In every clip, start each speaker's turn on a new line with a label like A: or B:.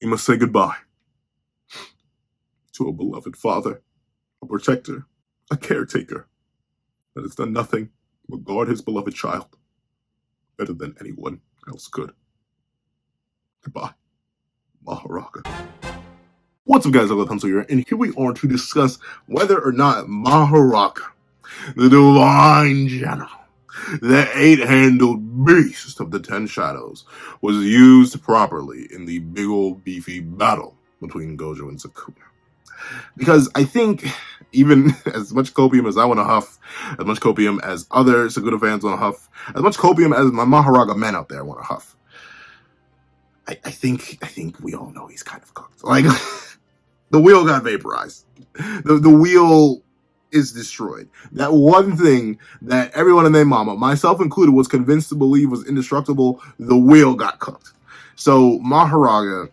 A: He must say goodbye to a beloved father, a protector, a caretaker that has done nothing but guard his beloved child better than anyone else could. Goodbye, Mahoraga. What's up, guys? I love Pencil here, and here we are to discuss whether or not Mahoraga, the Divine General, the eight-handled beast of the Ten Shadows, was used properly in the big old beefy battle between Gojo and Sukuna. Because I think, even as much copium as I want to huff, as much copium as other Sukuna fans want to huff, as much copium as my Mahoraga men out there want to huff, I think we all know he's kind of cooked. Like, the wheel got vaporized. The wheel is destroyed. That one thing that everyone and their mama, myself included, was convinced to believe was indestructible, the wheel got cooked. So Mahoraga,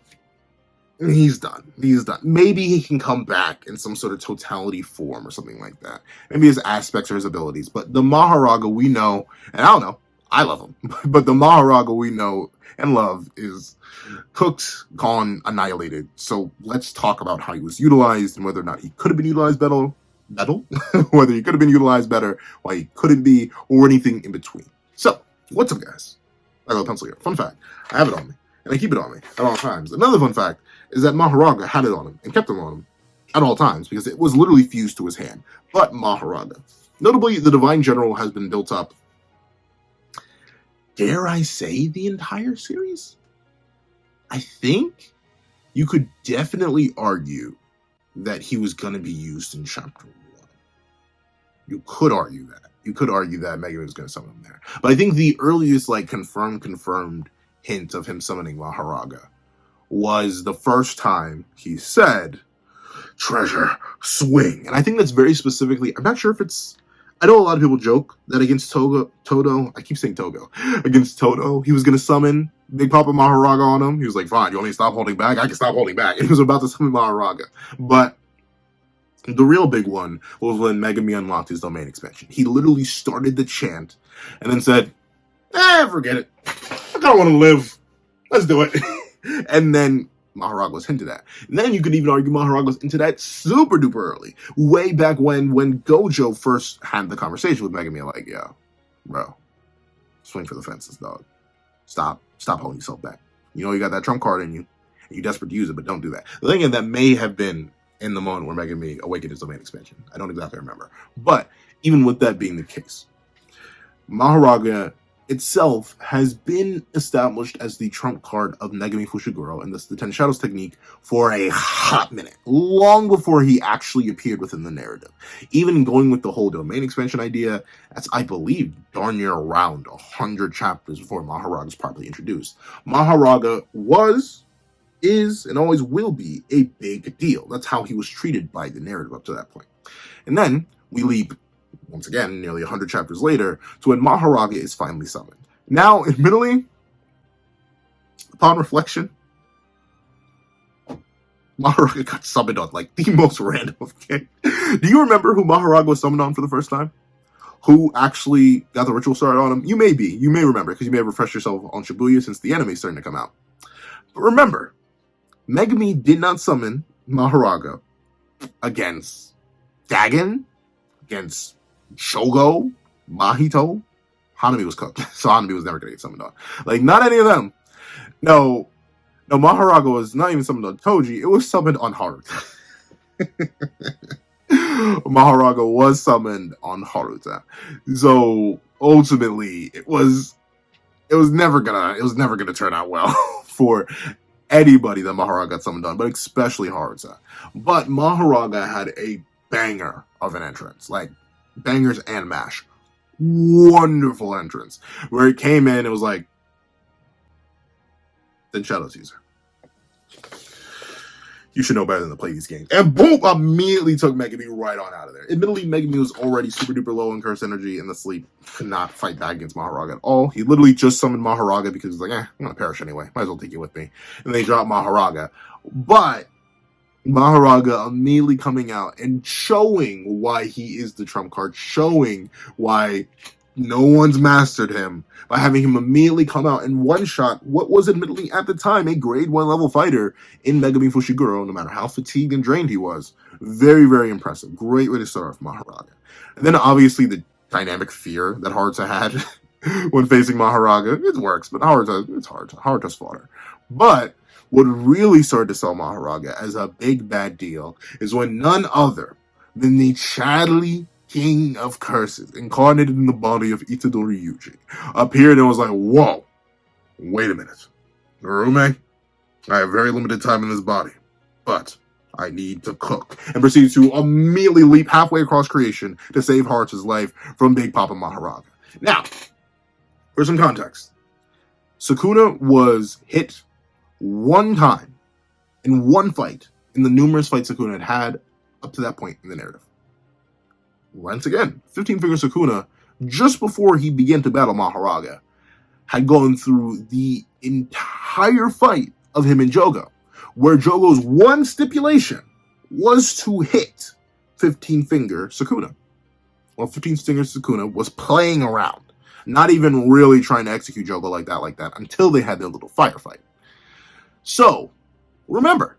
A: he's done. He's done. Maybe he can come back in some sort of totality form or something like that. Maybe his aspects or his abilities. But the Mahoraga we know, and I don't know, I love him, but the Mahoraga we know and love is cooked, gone, annihilated. So let's talk about how he was utilized and whether or not he could have been utilized better. Whether he could have been utilized better, why he couldn't be, or anything in between. So, what's up, guys? I got a pencil here. Fun fact, I have it on me, and I keep it on me at all times. Another fun fact is that Mahoraga had it on him and kept it on him at all times because it was literally fused to his hand. But Mahoraga, notably, the Divine General has been built up, dare I say, the entire series? I think you could definitely argue that he was going to be used in Chapter 1. You could argue that. You could argue that Megami was going to summon him there. But I think the earliest, confirmed hint of him summoning Mahoraga was the first time he said, "Treasure, swing." And I think that's very specifically, I'm not sure if it's, I know a lot of people joke that against Todo, I keep saying Togo, against Todo, he was going to summon Big Papa Mahoraga on him. He was like, fine, you want me to stop holding back? I can stop holding back. And he was about to summon Mahoraga. But the real big one was when Megami unlocked his domain expansion. He literally started the chant and then said, forget it. I don't want to live. Let's do it. And then Mahoraga was hinted at. And then you could even argue Mahoraga was into that super duper early. Way back when Gojo first had the conversation with Megami, like, yo, bro, swing for the fences, dog. Stop holding yourself back. You know you got that trump card in you, and you're desperate to use it, but don't do that. The thing is, that may have been in the moment where Megami awakened his domain expansion. I don't exactly remember. But even with that being the case, Mahoraga itself has been established as the trump card of Megami Fushiguro and the Ten Shadows technique for a hot minute, long before he actually appeared within the narrative. Even going with the whole domain expansion idea, that's, I believe, darn near around 100 chapters before Mahoraga is properly introduced. Mahoraga was, is, and always will be a big deal. That's how he was treated by the narrative up to that point. And then we leap, once again, nearly 100 chapters later, to when Mahoraga is finally summoned. Now, admittedly, upon reflection, Mahoraga got summoned on, the most random of things. Do you remember who Mahoraga was summoned on for the first time? Who actually got the ritual started on him? You may remember, because you may have refreshed yourself on Shibuya since the anime is starting to come out. But remember, Megami did not summon Mahoraga against Dagon, against Shogo, Mahito. Hanami was cooked, so Hanami was never going to get summoned on. Not any of them. No, Mahoraga was not even summoned on Toji, it was summoned on Haruta. Mahoraga was summoned on Haruta. So, ultimately, it was never gonna turn out well for anybody that Mahoraga got summoned on, but especially Haruta. But Mahoraga had a banger of an entrance, bangers and mash. Wonderful entrance. Where it came in, it was like, then Shadows User. You should know better than to play these games. And boom, immediately took Megami right on out of there. Admittedly, Megami was already super duper low in curse energy, and the sleep could not fight back against Mahoraga at all. He literally just summoned Mahoraga because he's like, I'm gonna perish anyway. Might as well take you with me. And they dropped Mahoraga. But Mahoraga immediately coming out and showing why he is the trump card, showing why No one's mastered him by having him immediately come out and one-shot what was admittedly at the time a grade 1 level fighter in Megami Fushiguro, no matter how fatigued and drained he was. Very, very impressive. Great way to start off Mahoraga. And then obviously the dynamic fear that Haruta had when facing Mahoraga. It works, but it's hard. Haruta's fodder. But what really started to sell Mahoraga as a big bad deal is when none other than the Chadley King of Curses, incarnated in the body of Itadori Yuji, appeared and was like, whoa, wait a minute. Narume, I have very limited time in this body, but I need to cook. And proceeded to immediately leap halfway across creation to save Haruta's life from Big Papa Mahoraga. Now, for some context, Sukuna was hit one time in one fight in the numerous fights Sukuna had up to that point in the narrative. Once again, 15-finger Sukuna, just before he began to battle Mahoraga, had gone through the entire fight of him and Jogo, where Jogo's one stipulation was to hit 15-finger Sukuna. Well, 15-finger Sukuna was playing around, not even really trying to execute Jogo like that, until they had their little firefight. So, remember,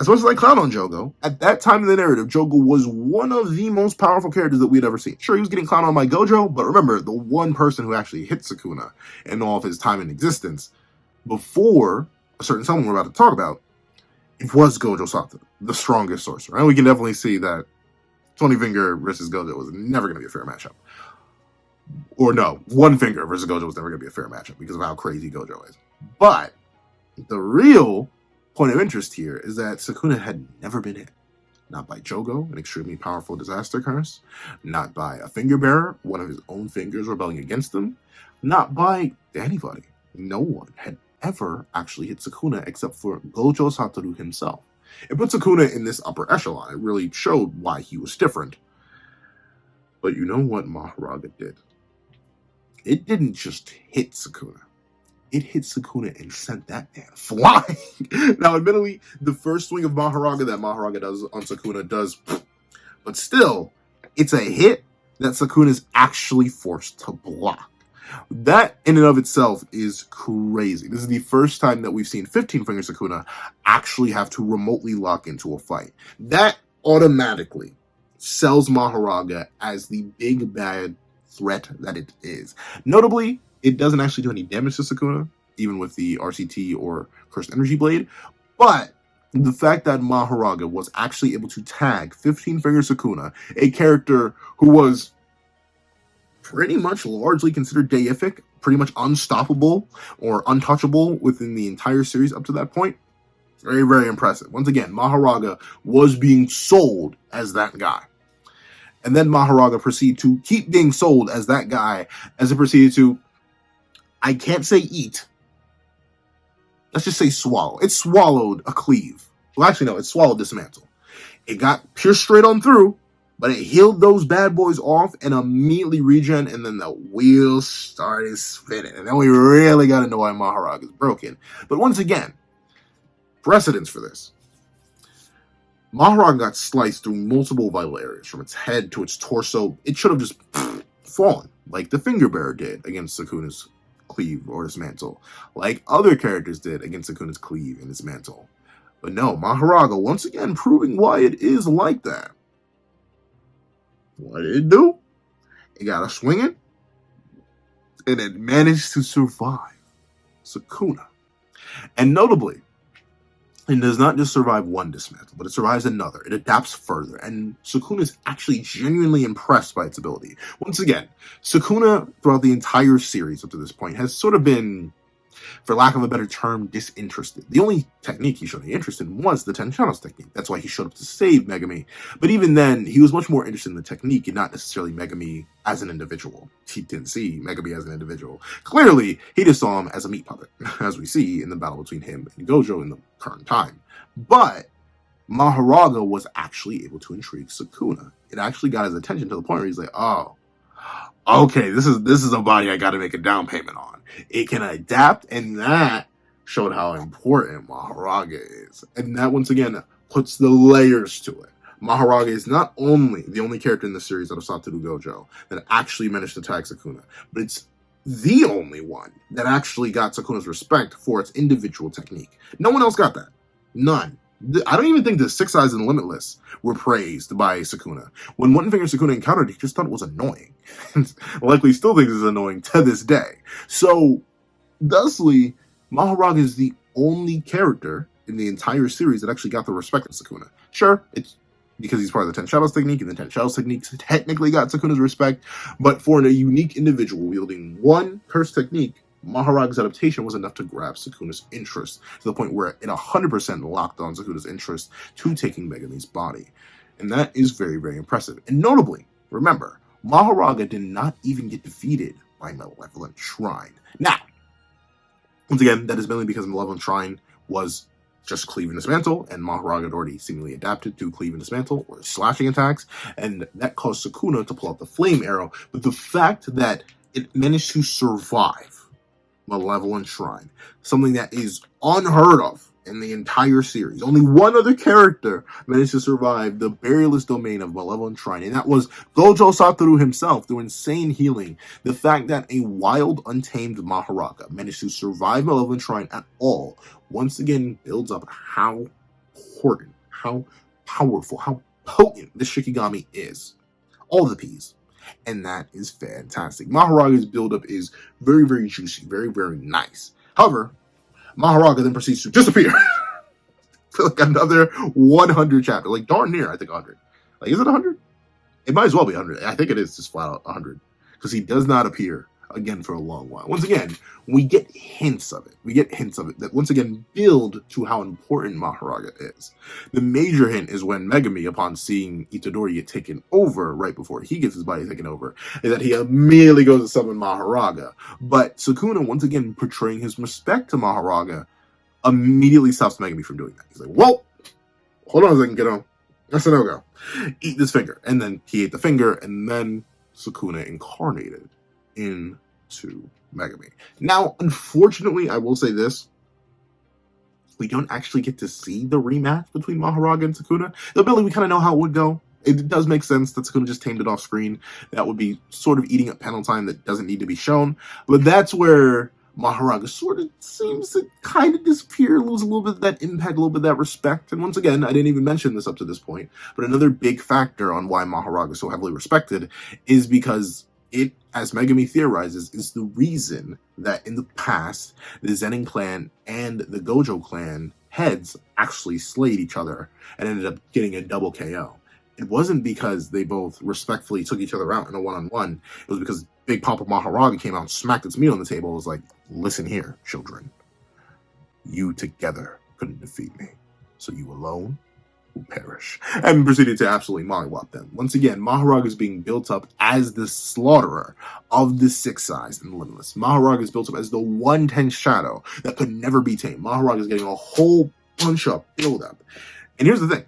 A: as much as I clown on Jogo, at that time in the narrative, Jogo was one of the most powerful characters that we'd ever seen. Sure, he was getting clowned on by Gojo, but remember, the one person who actually hit Sukuna in all of his time in existence, before a certain someone we're about to talk about, it was Gojo Satoru, the strongest sorcerer. And we can definitely see that 20-finger versus Gojo was never going to be a fair matchup. Or no, 1-finger versus Gojo was never going to be a fair matchup because of how crazy Gojo is. But the real point of interest here is that Sukuna had never been hit. Not by Jogo, an extremely powerful disaster curse. Not by a finger bearer, one of his own fingers rebelling against him. Not by anybody. No one had ever actually hit Sukuna except for Gojo Satoru himself. It put Sukuna in this upper echelon. It really showed why he was different. But you know what Mahoraga did? It didn't just hit Sukuna. It hit Sukuna and sent that man flying. Now, admittedly, the first swing of Mahoraga that Mahoraga does on Sukuna does, but still, it's a hit that Sukuna is actually forced to block. That, in and of itself, is crazy. This is the first time that we've seen 15-finger Sukuna actually have to remotely lock into a fight. That automatically sells Mahoraga as the big bad threat that it is. Notably, it doesn't actually do any damage to Sukuna, even with the RCT or Cursed Energy Blade. But the fact that Mahoraga was actually able to tag 15-finger Sukuna, a character who was pretty much largely considered deific, pretty much unstoppable or untouchable within the entire series up to that point, very, very impressive. Once again, Mahoraga was being sold as that guy. And then Mahoraga proceeded to keep being sold as that guy as it proceeded to, I can't say eat. Let's just say swallow. It swallowed a cleave. Well, actually, no, it swallowed dismantle. It got pierced straight on through, but it healed those bad boys off and immediately regen, and then the wheels started spinning. And then we really got to know why Mahoraga is broken. But once again, precedence for this. Mahoraga got sliced through multiple vital areas, from its head to its torso. It should have just fallen, like the finger bearer did against Sukuna's cleave or dismantle, like other characters did against Sukuna's cleave and dismantle. But no, Mahoraga once again proving why it is like that. What did it do? It got a swinging, and it managed to survive Sukuna. And notably, it does not just survive one dismantle, but it survives another. It adapts further, and Sukuna is actually genuinely impressed by its ability. Once again, Sukuna, throughout the entire series up to this point, has sort of been, for lack of a better term, disinterested. The only technique he showed any interest in was the Ten Channels technique. That's why he showed up to save Megami. But even then, he was much more interested in the technique and not necessarily Megami as an individual. He didn't see Megami as an individual. Clearly, he just saw him as a meat puppet, as we see in the battle between him and Gojo in the current time. But Mahoraga was actually able to intrigue Sukuna. It actually got his attention to the point where he's like, oh, okay, this is a body I got to make a down payment on. It can adapt, and that showed how important Mahoraga is. And that, once again, puts the layers to it. Mahoraga is not only the only character in the series out of Satoru Gojo that actually managed to tag Sukuna, but it's the only one that actually got Sukuna's respect for its individual technique. No one else got that. None. I don't even think the Six Eyes and Limitless were praised by Sukuna. When One Finger Sukuna encountered, he just thought it was annoying. Likely still thinks it's annoying to this day. So, thusly, Mahoraga is the only character in the entire series that actually got the respect of Sukuna. Sure, it's because he's part of the Ten Shadows technique, and the Ten Shadows technique technically got Sukuna's respect, but for a unique individual wielding one cursed technique, Mahoraga's adaptation was enough to grab Sukuna's interest, to the point where it 100% locked on Sukuna's interest to taking Megami's body. And that is very, very impressive. And notably, remember, Mahoraga did not even get defeated by Malevolent Shrine. Now, once again, that is mainly because Malevolent Shrine was just cleave and dismantle, and Mahoraga had already seemingly adapted to cleave and dismantle, or slashing attacks, and that caused Sukuna to pull out the flame arrow. But the fact that it managed to survive Malevolent Shrine, something that is unheard of in the entire series. Only one other character managed to survive the burialless domain of Malevolent Shrine, and that was Gojo Satoru himself through insane healing. The fact that a wild, untamed Mahoraga managed to survive Malevolent Shrine at all, once again builds up how important, how powerful, how potent this Shikigami is. All the P's. And that is fantastic. Mahoraga's buildup is very, very juicy, very, very nice. However, Mahoraga then proceeds to disappear for like another 100 chapters. Like darn near, I think 100. Like, is it 100? It might as well be 100. I think it is just flat out 100. Because he does not appear again for a long while. Once again, we get hints of it. We get hints of it that once again build to how important Mahoraga is. The major hint is when Megami, upon seeing Itadori get taken over right before he gets his body taken over, is that he immediately goes to summon Mahoraga. But Sukuna, once again portraying his respect to Mahoraga, immediately stops Megami from doing that. He's like, "Whoa, hold on a second, kiddo. That's a no-go. Eat this finger." And then he ate the finger, and then Sukuna incarnated into Megami. Now, unfortunately, I will say this. We don't actually get to see the rematch between Mahoraga and Sukuna. The ability, we kind of know how it would go. It does make sense that Sukuna just tamed it off screen. That would be sort of eating up panel time that doesn't need to be shown. But that's where Mahoraga sort of seems to kind of disappear, lose a little bit of that impact, a little bit of that respect. And once again, I didn't even mention this up to this point, but another big factor on why Mahoraga is so heavily respected is because it, as Megami theorizes, is the reason that in the past, the Zenin clan and the Gojo clan heads actually slayed each other and ended up getting a double KO. It wasn't because they both respectfully took each other out in a one-on-one. It was because Big Papa Mahoraga came out and smacked its meat on the table and was like, "Listen here, children. You together couldn't defeat me. So you alone will perish." And proceeded to absolutely mollywop them. Once again, Mahoraga is being built up as the slaughterer of the Six Eyes and Limitless. Mahoraga is built up as the 110 shadow that could never be tamed. Mahoraga is getting a whole bunch of build-up. And here's the thing.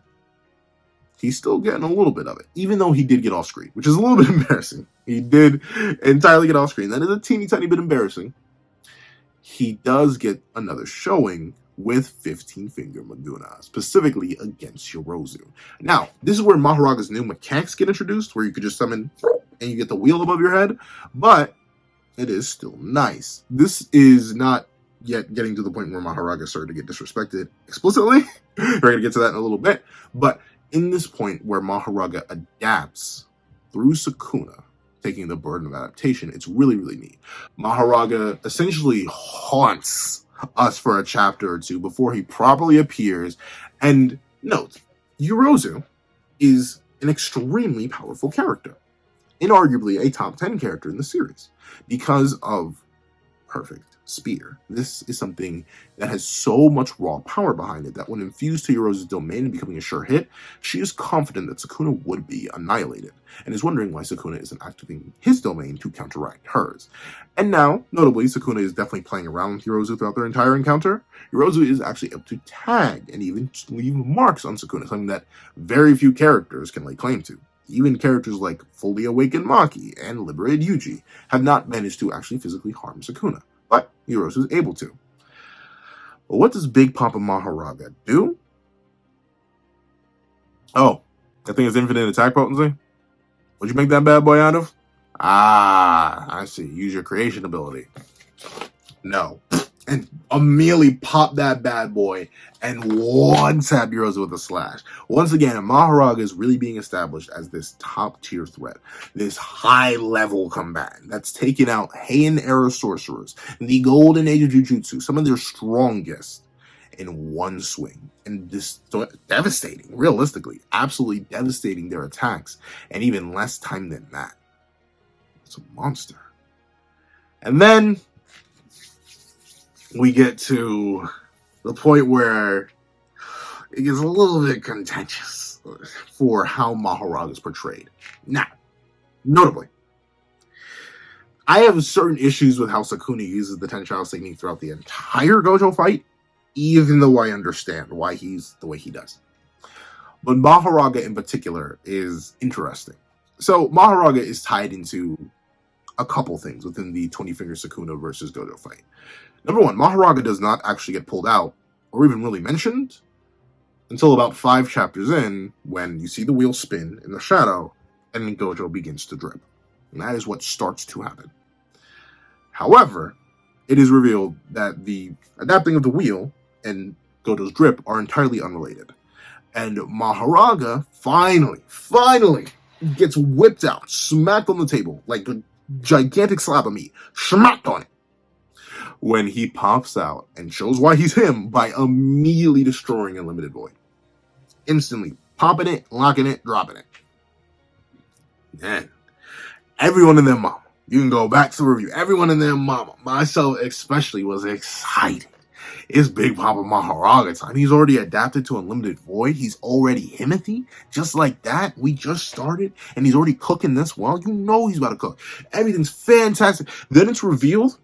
A: He's still getting a little bit of it, even though he did get off screen, which is a little bit embarrassing. He did entirely get off screen. That is a teeny tiny bit embarrassing. He does get another showing with 15-finger Maguna, specifically against Yorozu. Now, this is where Mahoraga's new mechanics get introduced, where you could just summon and you get the wheel above your head, but it is still nice. This is not yet getting to the point where Mahoraga started to get disrespected explicitly. We're going to get to that in a little bit, but in this point where Mahoraga adapts through Sukuna, taking the burden of adaptation, it's really, really neat. Mahoraga essentially haunts us for a chapter or two before he properly appears. And note, Yorozu is an extremely powerful character, inarguably a top 10 character in the series, because of perfect spear. This is something that has so much raw power behind it that when infused to Yorozu's domain and becoming a sure hit, she is confident that Sukuna would be annihilated, and is wondering why Sukuna isn't activating his domain to counteract hers. And now, notably, Sukuna is definitely playing around with Yorozu throughout their entire encounter. Yorozu is actually able to tag and even leave marks on Sukuna, something that very few characters can lay claim to. Even characters like Fully Awakened Maki and Liberated Yuji have not managed to actually physically harm Sukuna, but Yorozu is able to. But what does Big Papa Mahoraga do? Oh, I think it's infinite attack potency. What'd you make that bad boy out of? Ah, I see. Use your creation ability. No. And immediately pop that bad boy and one-tap heroes with a slash. Once again, Mahoraga is really being established as this top-tier threat. This high-level combatant that's taken out Heian-era sorcerers, the Golden Age of Jujutsu, some of their strongest, in one swing. And just devastating, realistically. Absolutely devastating their attacks. And even less time than that. It's a monster. And then we get to the point where it gets a little bit contentious for how Mahoraga is portrayed. Now, notably, I have certain issues with how Sukuna uses the Ten Child technique throughout the entire Gojo fight, even though I understand why he's the way he does. But Mahoraga in particular is interesting. So Mahoraga is tied into a couple things within the 20-finger Sukuna versus Gojo fight. Number one, Mahoraga does not actually get pulled out or even really mentioned until about 5 chapters in, when you see the wheel spin in the shadow and Gojo begins to drip. And that is what starts to happen. However, it is revealed that the adapting of the wheel and Gojo's drip are entirely unrelated. And Mahoraga finally gets whipped out, smacked on the table like a gigantic slab of meat, smacked on it, when he pops out and shows why he's him by immediately destroying a limited void. Instantly popping it, locking it, dropping it. Man, everyone in their mama, you can go back to the review, everyone in their mama, myself especially, was excited. It's Big Papa Mahoraga time. He's already adapted to Unlimited Void. He's already Himothy. Just like that, we just started, and he's already cooking this well. You know he's about to cook. Everything's fantastic. Then it's revealed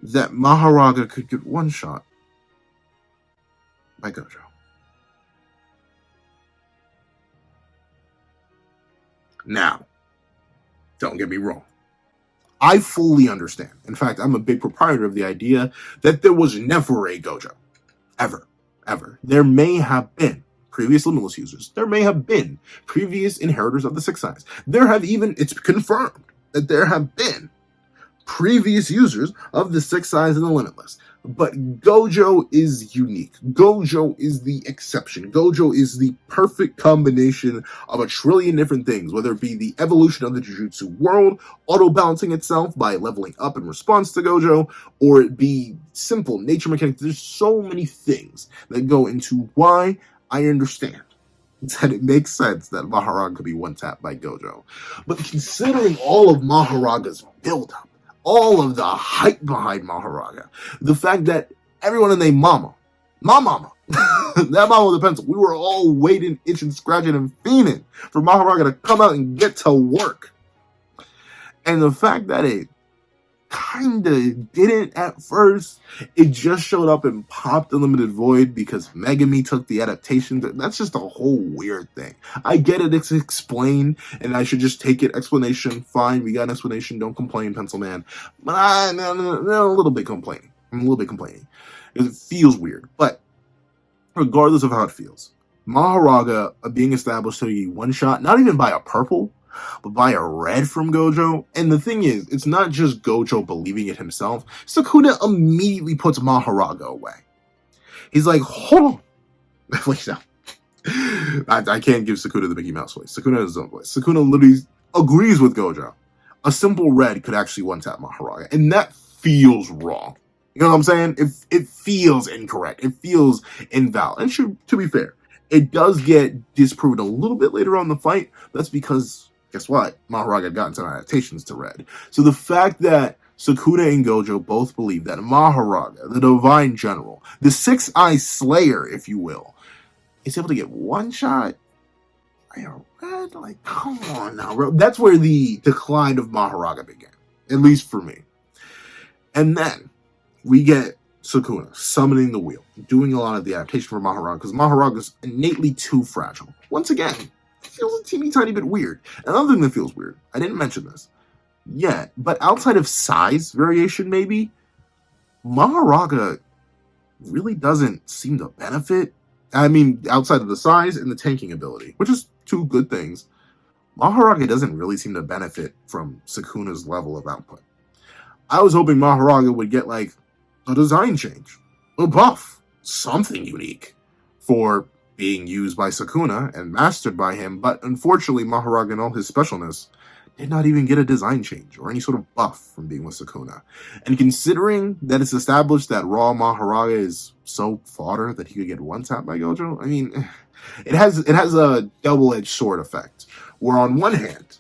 A: that Mahoraga could get one shot by Gojo. Now, don't get me wrong. I fully understand. In fact, I'm a big proprietor of the idea that there was never a Gojo. Ever. There may have been previous limitless users. There may have been previous inheritors of the Six Eyes. It's confirmed that there have been previous users of the Six Eyes and the Limitless. But Gojo is unique. Gojo is the exception. Gojo is the perfect combination of a trillion different things, whether it be the evolution of the Jujutsu world, auto-balancing itself by leveling up in response to Gojo, or it be simple nature mechanics. There's so many things that go into why I understand that it makes sense that Mahoraga could be one-tapped by Gojo. But considering all of Mahoraga's build-up, all of the hype behind Mahoraga, the fact that everyone in their mama, my mama, that mama with the pencil, we were all waiting, itching, scratching, and fiending for Mahoraga to come out and get to work. And the fact that it kind of didn't at first, it just showed up and popped Unlimited Void because Megami took the adaptation. That's just a whole weird thing. I get it, it's explained, and I should just take it. Explanation, fine, we got an explanation, don't complain, Pencil Man. But I'm a little bit complaining. It feels weird. But regardless of how it feels, Mahoraga being established to be one shot, not even by a purple, but by a red from Gojo. And the thing is, it's not just Gojo believing it himself. Sukuna immediately puts Mahoraga away. He's like, hold on. Wait, no. I can't give Sukuna the Mickey Mouse voice. Sukuna has his own voice. Sukuna literally agrees with Gojo. A simple red could actually one-tap Mahoraga. And that feels wrong. You know what I'm saying? It feels incorrect. It feels invalid. And to be fair, it does get disproven a little bit later on in the fight. That's because, guess what? Mahoraga had gotten some adaptations to red. So the fact that Sukuna and Gojo both believe that Mahoraga, the Divine General, the Six-Eye Slayer, if you will, is able to get one shot by a red? Like, come on now, bro. That's where the decline of Mahoraga began. At least for me. And then we get Sukuna summoning the wheel, doing a lot of the adaptation for Mahoraga, because Mahoraga is innately too fragile. Once again, it feels a teeny tiny bit weird. Another thing that feels weird, I didn't mention this yet, but outside of size variation maybe, Mahoraga really doesn't seem to benefit I mean, outside of the size and the tanking ability, which is two good things, Mahoraga doesn't really seem to benefit from Sukuna's level of output. I was hoping Mahoraga would get, like, a design change, a buff, something unique for being used by Sukuna and mastered by him, but unfortunately Mahoraga and all his specialness did not even get a design change or any sort of buff from being with Sukuna. And considering that it's established that raw Mahoraga is so fodder that he could get one-tapped by Gojo, I mean, it has a double-edged sword effect, where on one hand,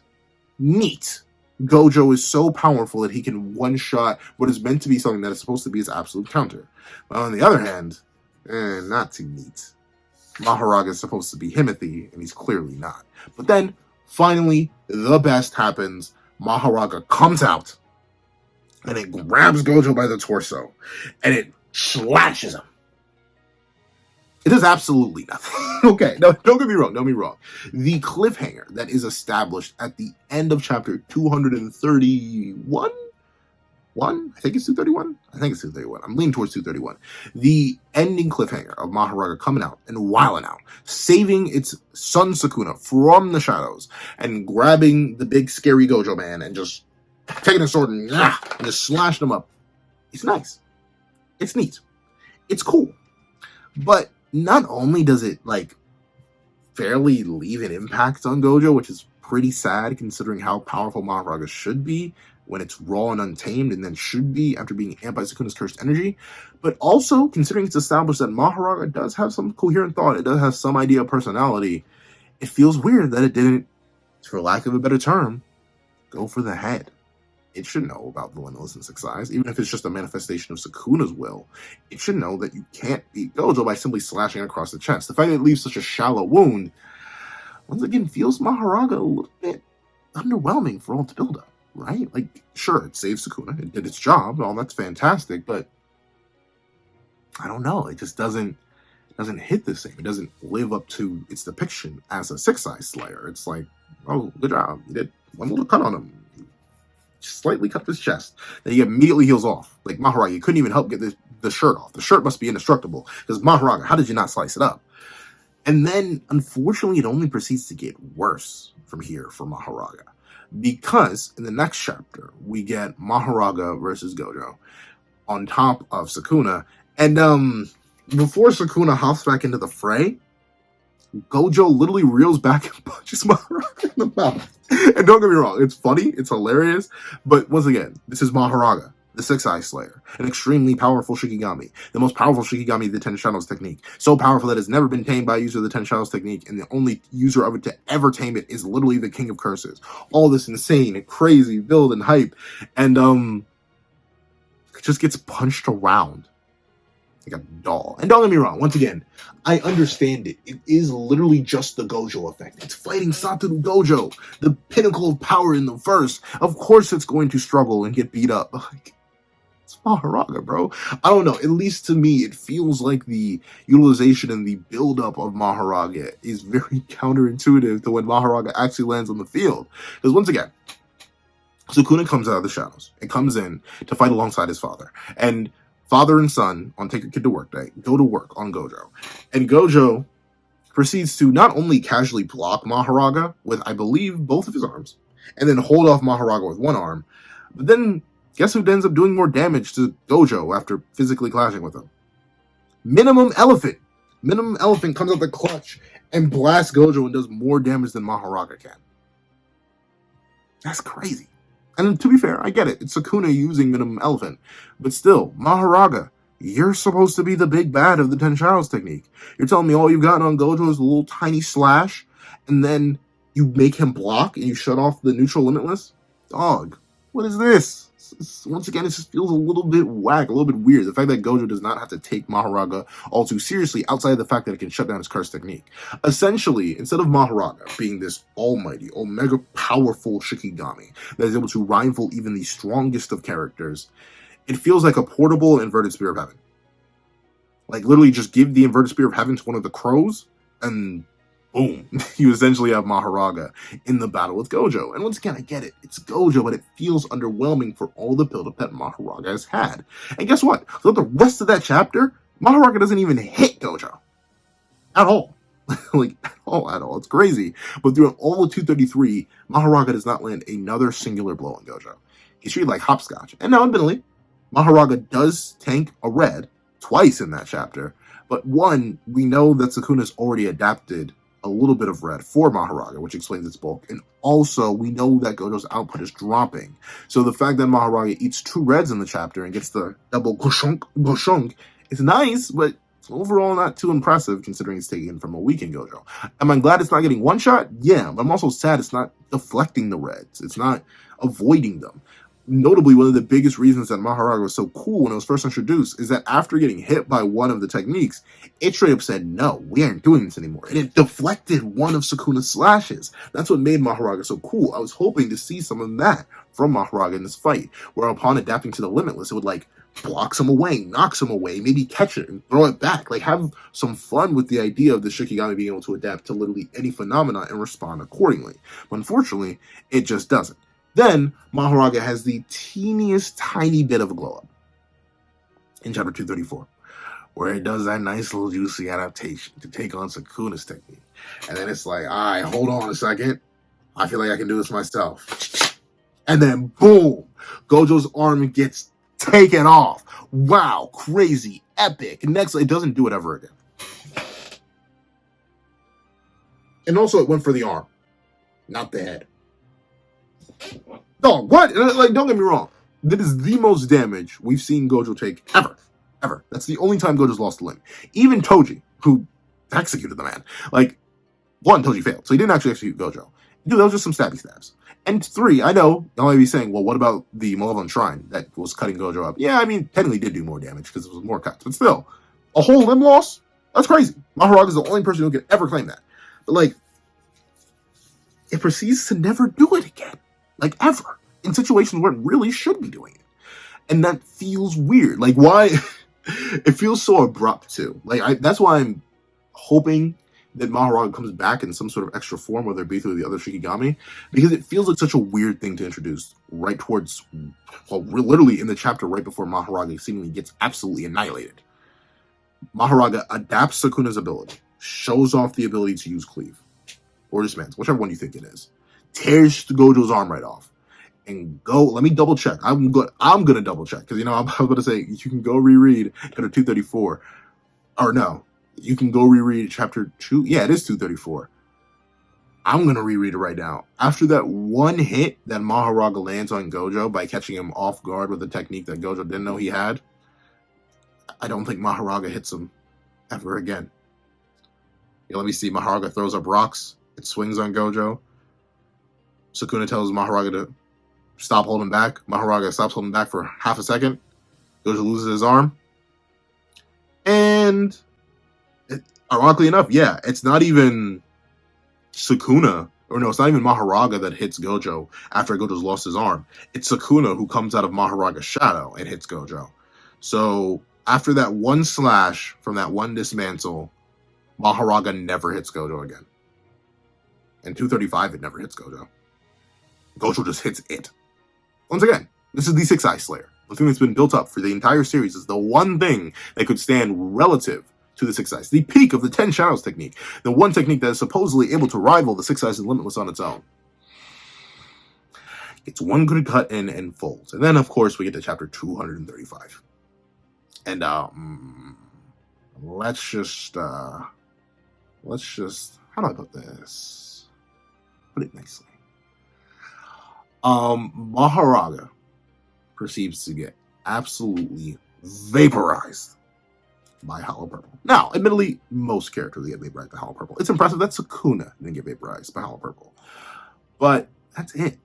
A: neat, Gojo is so powerful that he can one-shot what is meant to be something that is supposed to be his absolute counter. But on the other hand, not too neat. Mahoraga is supposed to be Himothy, and he's clearly not. But then, finally, the best happens. Mahoraga comes out, and it grabs Gojo by the torso, and it slashes him. It does absolutely nothing. Okay, no, don't get me wrong, The cliffhanger that is established at the end of chapter 231? I think it's 231. I'm leaning towards 231. The ending cliffhanger of Mahoraga coming out and wilding out, saving its son Sukuna from the shadows, and grabbing the big scary Gojo man and just taking a sword and just slashing him up. It's nice. It's neat. It's cool. But not only does it, like, fairly leave an impact on Gojo, which is pretty sad considering how powerful Mahoraga should be when it's raw and untamed, and then should be after being amped by Sukuna's cursed energy, but also considering it's established that Mahoraga does have some coherent thought, it does have some idea of personality, it feels weird that it didn't, for lack of a better term, go for the head. It should know about the limitless and six eyes, even if it's just a manifestation of Sukuna's will. It should know that you can't beat Gojo by simply slashing across the chest. The fact that it leaves such a shallow wound, once again, feels Mahoraga a little bit underwhelming for all its build-up, right? Like, sure, it saved Sukuna, it did its job, all that's fantastic, but I don't know, it just doesn't hit the same. It doesn't live up to its depiction as a six-eyes slayer. It's like, oh, good job, you did one little cut on him. Slightly cut his chest. Then he immediately heals off. Like Mahoraga, you couldn't even help get the shirt off. The shirt must be indestructible. Because Mahoraga, how did you not slice it up? And then, unfortunately, it only proceeds to get worse from here for Mahoraga. Because in the next chapter, we get Mahoraga versus Gojo on top of Sukuna. And before Sukuna hops back into the fray, Gojo literally reels back and punches Mahoraga in the mouth. And don't get me wrong, it's funny, it's hilarious, but once again, this is Mahoraga, the Six-Eye Slayer, an extremely powerful Shikigami, the most powerful Shikigami of the Ten Shadows technique, so powerful that it's never been tamed by a user of the Ten Shadows technique, and the only user of it to ever tame it is literally the King of Curses. All this insane and crazy build and hype, and it just gets punched around like a doll. And don't get me wrong, once again, I understand it. It is literally just the Gojo effect. It's fighting Satoru Gojo, the pinnacle of power in the verse. Of course it's going to struggle and get beat up. Like, it's Mahoraga, bro. I don't know. At least to me, it feels like the utilization and the build-up of Mahoraga is very counterintuitive to when Mahoraga actually lands on the field. Because once again, Sukuna comes out of the shadows and comes in to fight alongside his father. And father and son, on Take Your Kid to Work Day, go to work on Gojo. And Gojo proceeds to not only casually block Mahoraga with, I believe, both of his arms, and then hold off Mahoraga with one arm, but then guess who ends up doing more damage to Gojo after physically clashing with him? Minimum Elephant. Minimum Elephant comes out the clutch and blasts Gojo and does more damage than Mahoraga can. That's crazy. And to be fair, I get it. It's Sukuna using Minimum Elephant. But still, Mahoraga, you're supposed to be the big bad of the Ten Shadows technique. You're telling me all you've gotten on Gojo is a little tiny slash, and then you make him block and you shut off the neutral limitless? Dog, what is this? Once again, it just feels a little bit whack, a little bit weird. The fact that Gojo does not have to take Mahoraga all too seriously outside of the fact that it can shut down his curse technique. Essentially, instead of Mahoraga being this almighty, omega powerful Shikigami that is able to rival even the strongest of characters, it feels like a portable inverted Spear of Heaven. Like, literally just give the inverted Spear of Heaven to one of the crows, and boom, you essentially have Mahoraga in the battle with Gojo. And once again, I get it. It's Gojo, but it feels underwhelming for all the build-up that Mahoraga has had. And guess what? So the rest of that chapter, Mahoraga doesn't even hit Gojo. at all. Like, at all. It's crazy. But throughout all of 233, Mahoraga does not land another singular blow on Gojo. He's treated like hopscotch. And now, admittedly, Mahoraga does tank a red twice in that chapter. But one, we know that Sukuna's already adapted a little bit of red for Mahoraga, which explains its bulk. And also, we know that Gojo's output is dropping. So the fact that Mahoraga eats 2 reds in the chapter and gets the double goshunk is nice, but overall not too impressive considering it's taken from a weakened Gojo. Am I glad it's not getting one shot? Yeah, but I'm also sad it's not deflecting the reds. It's not avoiding them. Notably, one of the biggest reasons that Mahoraga was so cool when it was first introduced is that after getting hit by one of the techniques, it straight up said, no, we aren't doing this anymore. And it deflected one of Sukuna's slashes. That's what made Mahoraga so cool. I was hoping to see some of that from Mahoraga in this fight, where upon adapting to the Limitless, it would like block some away, knock some away, maybe catch it and throw it back. Like, have some fun with the idea of the Shikigami being able to adapt to literally any phenomena and respond accordingly. But unfortunately, it just doesn't. Then, Mahoraga has the teeniest tiny bit of a glow-up in chapter 234, where it does that nice little juicy adaptation to take on Sukuna's technique. And then it's like, all right, hold on a second. I feel like I can do this myself. And then, boom, Gojo's arm gets taken off. Wow, crazy, epic. Next, it doesn't do it ever again. And also, it went for the arm, not the head. Dog, what? Like, don't get me wrong. That is the most damage we've seen Gojo take ever. Ever. That's the only time Gojo's lost a limb. Even Toji, who executed the man. Like, 1, Toji failed. So he didn't actually execute Gojo. 2, that was just some stabby stabs. And 3, I know, y'all might be saying, well, what about the Malevolent Shrine that was cutting Gojo up? Yeah, I mean, technically did do more damage because it was more cuts. But still, a whole limb loss? That's crazy. Mahoraga is the only person who can ever claim that. But, like, it proceeds to never do it again. Like, ever. In situations where it really should be doing it. And that feels weird. Like, why? It feels so abrupt, too. Like, that's why I'm hoping that Mahoraga comes back in some sort of extra form, whether it be through the other Shikigami, because it feels like such a weird thing to introduce right towards, well, literally in the chapter right before Mahoraga seemingly gets absolutely annihilated. Mahoraga adapts Sukuna's ability, shows off the ability to use Cleave, or Dismantle, whichever one you think it is, tears Gojo's arm right off, and go. Let me double check. I'm gonna double check because I'm gonna say you can go reread chapter 234, or no, you can go reread chapter 2. Yeah, it is 234. I'm gonna reread it right now. After that one hit that Mahoraga lands on Gojo by catching him off guard with a technique that Gojo didn't know he had, I don't think Mahoraga hits him ever again. Yeah, let me see. Mahoraga throws up rocks. It swings on Gojo. Sukuna tells Mahoraga to stop holding back. Mahoraga stops holding back for half a second. Gojo loses his arm. And ironically enough, yeah, it's not even Sukuna, or no, it's not even Mahoraga that hits Gojo after Gojo's lost his arm. It's Sukuna who comes out of Mahoraga's shadow and hits Gojo. So after that one slash from that one dismantle, Mahoraga never hits Gojo again. In 235, it never hits Gojo. Gojo just hits it. Once again, this is the Six Eye Slayer. The thing that's been built up for the entire series is the one thing that could stand relative to the Six Eyes. The peak of the 10 Shadows technique. The one technique that is supposedly able to rival the Six Eyes and Limitless on its own. It's one good cut in and folds. And then, of course, we get to chapter 235. And, let's just, how do I put this? Put it nicely. Mahoraga proceeds to get absolutely vaporized by Hollow Purple. Now, admittedly, most characters get vaporized by Hollow Purple. It's impressive that Sukuna didn't get vaporized by Hollow Purple. But that's it.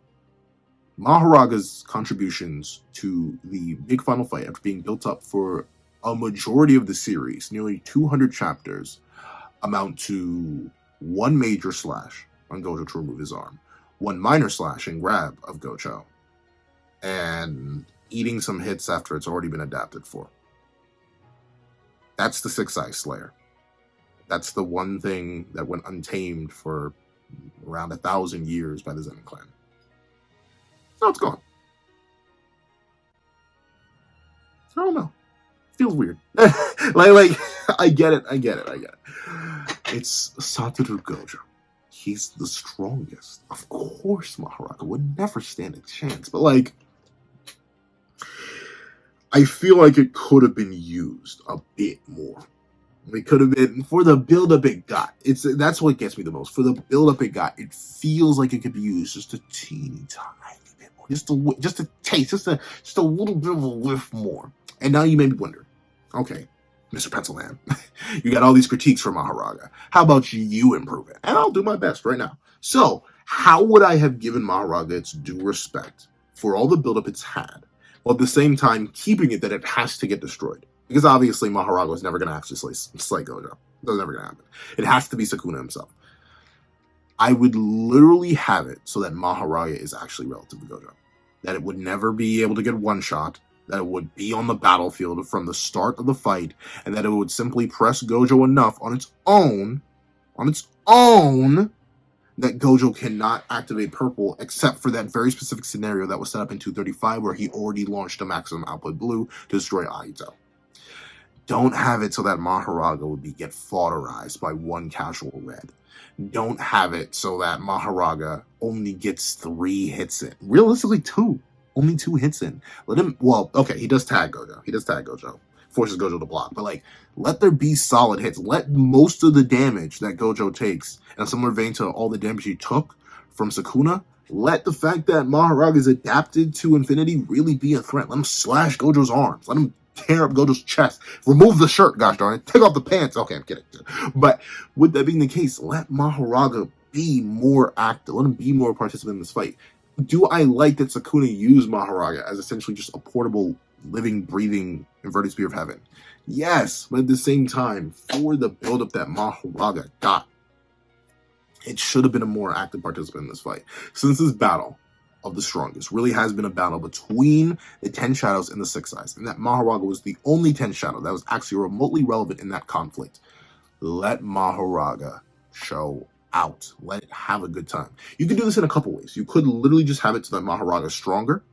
A: Mahoraga's contributions to the big final fight, after being built up for a majority of the series, nearly 200 chapters, amount to one major slash on Gojo to remove his arm, one minor slash and grab of Gojo, and eating some hits after it's already been adapted for. That's the Six Eye Slayer. That's the one thing that went untamed for around 1,000 years by the Zenin clan. Now it's gone. I don't know. Feels weird. like I get it. It's Satoru Gojo. He's the strongest. Of course, Mahoraga would never stand a chance. But, like, I feel like it could have been used a bit more. It could have been, for the build-up it got. That's what gets me the most. For the build-up it got, it feels like it could be used just a teeny tiny bit more. Just a taste, just a little bit of a whiff more. And now you may be wondering, okay, Mr. Pencilman, you got all these critiques from Mahoraga. How about you improve it? And I'll do my best right now. So, how would I have given Mahoraga its due respect for all the build-up it's had, while at the same time keeping it that it has to get destroyed? Because obviously Mahoraga is never going to actually slay Gojo. That's never going to happen. It has to be Sukuna himself. I would literally have it so that Mahoraga is actually relative to Gojo. That it would never be able to get one shot. That it would be on the battlefield from the start of the fight. And that it would simply press Gojo enough on its own, that Gojo cannot activate purple except for that very specific scenario that was set up in 235 where he already launched a maximum output blue to destroy Aito. Don't have it so that Mahoraga would get fodderized by one casual red. Don't have it so that Mahoraga only gets 3 hits in. Realistically, 2. Only 2 hits in. Let him, well, okay, he does tag Gojo. Forces Gojo to block. But, like, let there be solid hits. Let most of the damage that Gojo takes, in a similar vein to all the damage he took from Sukuna, let the fact that Mahoraga is adapted to Infinity really be a threat. Let him slash Gojo's arms. Let him tear up Gojo's chest. Remove the shirt, gosh darn it. Take off the pants. Okay, I'm kidding. But with that being the case, let Mahoraga be more active. Let him be more participant in this fight. Do I like that Sukuna used Mahoraga as essentially just a portable, living, breathing, inverted spear of heaven? Yes, but at the same time, for the build-up that Mahoraga got, it should have been a more active participant in this fight. Since this battle of the strongest really has been a battle between the 10 Shadows and the 6 Eyes, and that Mahoraga was the only 10 Shadow that was actually remotely relevant in that conflict. Let Mahoraga show out. Let it have a good time. You could do this in a couple ways. You could literally just have it so that Mahoraga is stronger.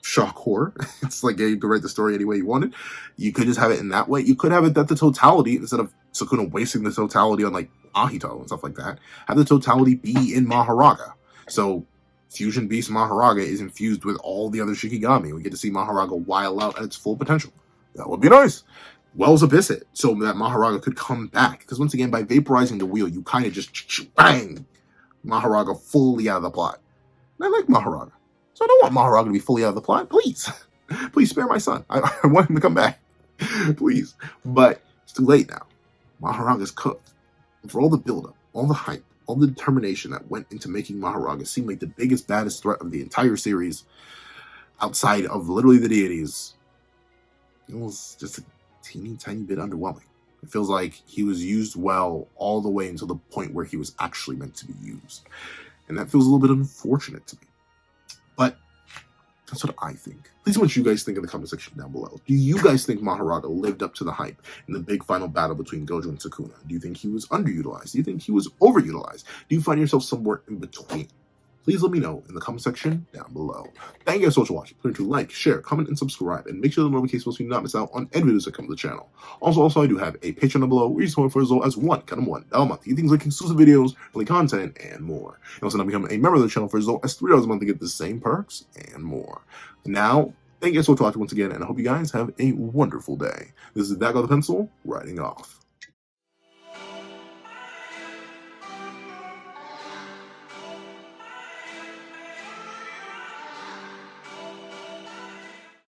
A: Shock horror. It's like, yeah, you could write the story any way you wanted. You could just have it in that way. You could have it that the totality, instead of Sukuna wasting the totality on like Ahito and stuff like that, have the totality be in Mahoraga. So Fusion Beast Mahoraga is infused with all the other Shikigami. We get to see Mahoraga wild out at its full potential. That would be nice. Wells Abyss it, so that Mahoraga could come back. Because once again, by vaporizing the wheel, you kind of just bang Mahoraga fully out of the plot. And I like Mahoraga. So I don't want Mahoraga to be fully out of the plot. Please. Please spare my son. I want him to come back. Please. But it's too late now. Mahoraga's cooked. And for all the buildup, all the hype, all the determination that went into making Mahoraga seem like the biggest, baddest threat of the entire series, outside of literally the deities, it was just a teeny tiny bit underwhelming. It feels like he was used well all the way until the point where he was actually meant to be used. And that feels a little bit unfortunate to me. But that's what I think. Please, what you guys think in the comment section down below. Do you guys think Mahoraga lived up to the hype in the big final battle between Gojo and Sukuna? Do you think he was underutilized? Do you think he was overutilized? Do you find yourself somewhere in between? Please let me know in the comment section down below. Thank you guys so much for watching. Please do like, share, comment, and subscribe. And make sure the notification bells so you do not miss out on any videos that come to the channel. Also, I do have a Patreon down below where you support for as low as $1 a month. You things like exclusive videos, early content, and more. And also now become a member of the channel for as low as $3 a month to get the same perks and more. Now, thank you guys so much for watching once again, and I hope you guys have a wonderful day. This is That Guy with the Pencil, writing off.